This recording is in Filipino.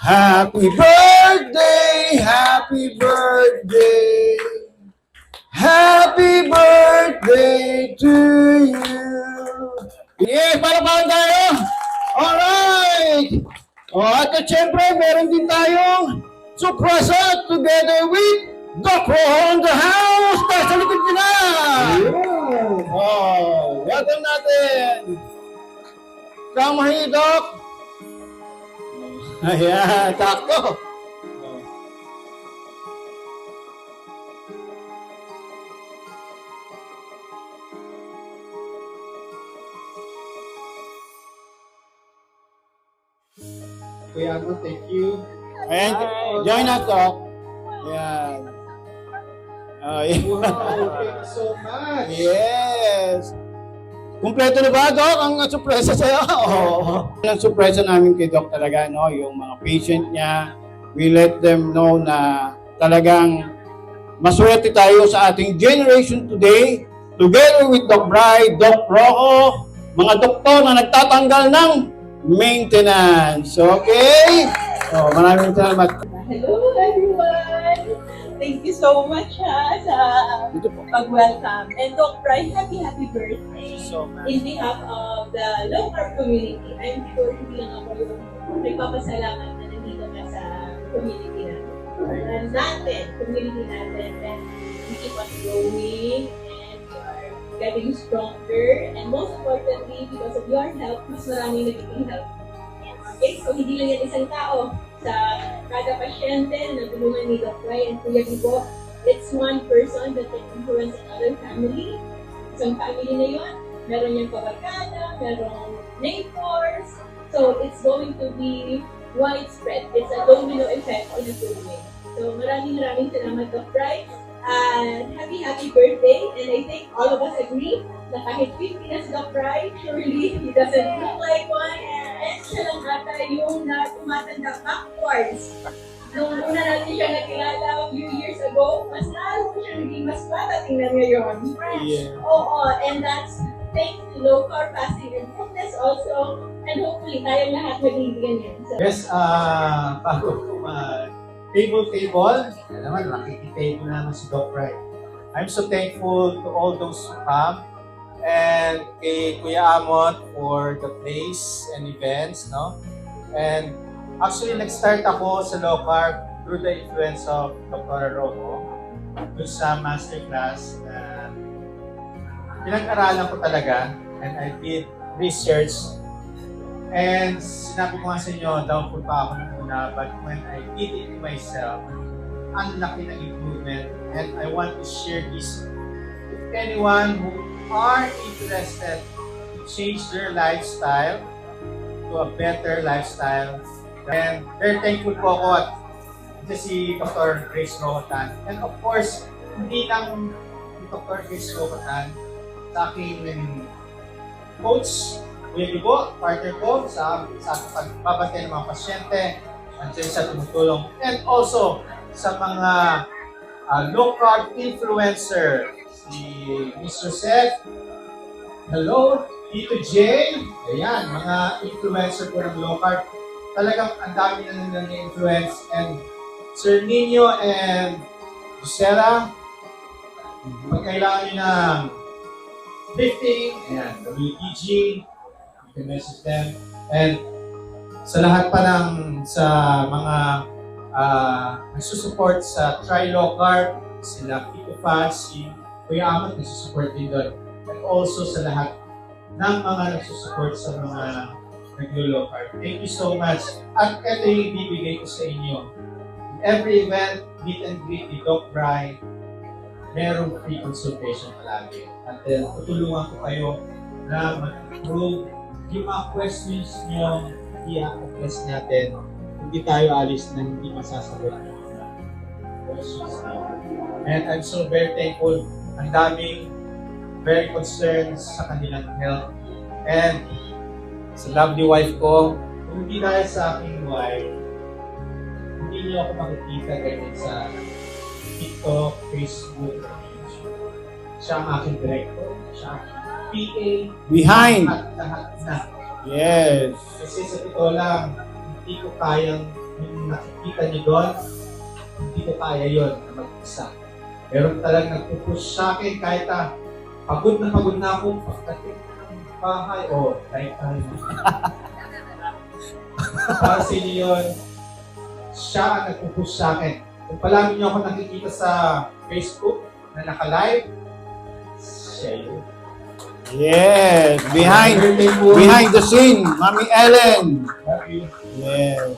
Happy birthday, happy birthday, happy birthday to you. Yes, para tayo. Alright. At syempre, meron din tayong surprise together with Doc Ro in the house. Tayo sa likod nyo na. Welcome natin. Come here, Doc. Ayan, takto. Kuya Amo, thank you. And join us, Doc. Ayan. Wow, thank you so much. Yes. Kumpleto na ba, Doc, ang surpresa sa'yo? Oo. Ang surpresa namin kay Doc talaga, no? Yung mga patient niya, we let them know na talagang maswerte tayo sa ating generation today, together with Doc Bri, Doc Rocco, mga doktor na nagtatanggal ng maintenance. Okay? Maraming salamat. Hello everyone! Thank you so much sa pag-welcome. And Doc Bri, happy birthday! In behalf of the low carb community, I'm sure hindi lang ako yung nagpapasalamat na nandito na sa community natin. Community natin. And we keep on growing and we are getting stronger. And most importantly, because of your help, mas maraming nagiging help. Okay, so hindi lang yan isang tao. Sa kada pasyente na tulungan ni Doc Bri and Kuya Bibo, it's one person that can influence another family. Isang family na yun, meron niyang kabarkada, meron neighbors. So it's going to be widespread. It's a domino effect in a good way. So maraming salamat, Doc Bri. And happy birthday. And I think all of us agree na kahit 50 na si Doc Bri, surely he doesn't look like one. And siya lang ata yung tumatanda backwards. Nung una natin siya nakilala a few years ago, mas lalo siya naging mas bata tingnan ngayon. Yeah. Oo, and that's thanks to low carb fasting and fitness also. And hopefully, tayong lahat maging ganyan. So, Yes, bago ko table, naman, nakikitable naman si Doc Bri. I'm so thankful to all those who come and kay Kuya Amot for the place and events, no? And actually, nag-start ako sa low carb through the influence of Dr. Rocco dun sa masterclass na pinag-aralan ko talaga and I did research and sinabi ko nga sa inyo, doubtful pa ako nung una, but when I did it myself, ang laki ng improvement and I want to share this with anyone who are interested to change their lifestyle to a better lifestyle. And very thankful po ako at si Dr. Grace Rohotan. And of course, hindi lang Dr. Grace Rohotan, sa aking coach, Kuya Bibo, partner ko sa pagbabantay ng mga pasyente, nandiyan sa tumutulong. And also sa mga low carb influencer, si Mr. Seth, hello, Tito Jay, ayan, mga influencer ko ng low carb. Talagang ang dami na nilang influence. And Sir Nino and Lucera, pag kailangan nyo ng lifting, ayan, WPG, you can message them. And sa lahat pa sa mga nagsusupport sa Try Low Carb, sila Kiko Fats, si Kuya Amat nagsusupport din doon. And also sa lahat ng mga nagsusupport sa mga naglo-low carb. Thank you so much. At ito yung ibibigay ko sa inyo. Every event, meet and greet ni Doc Bri, merong free consultation palagi. At then, tutulungan ko kayo na mag-improve yung mga questions nyo, i-address natin. Hindi tayo alis na hindi masasagot yung mga questions nyo. And I'm so very thankful. Ang daming very concerned sa kanilang health. And sa lovely wife ko, kung hindi dahil sa aking wife, hindi niyo ako makikita ganyan sa TikTok, Facebook, YouTube. Siya ang aking director, siya ang PA, Behind. at lahat na. Yes. Kasi sa totoo lang, hindi ko kayang yung nakikita niyo doon, hindi ko kaya yun na mag-isa. Meron talagang nagpupush sa akin kahit pagod na ako pagdating ng bahay. Like tayo. Para sa inyo yun, siya ang nagpupush sa akin. Kung palagi niyo ako nakikita sa Facebook na naka-live, siya yun. Yes, behind the scene, Mami Ellen. Love you. Yes.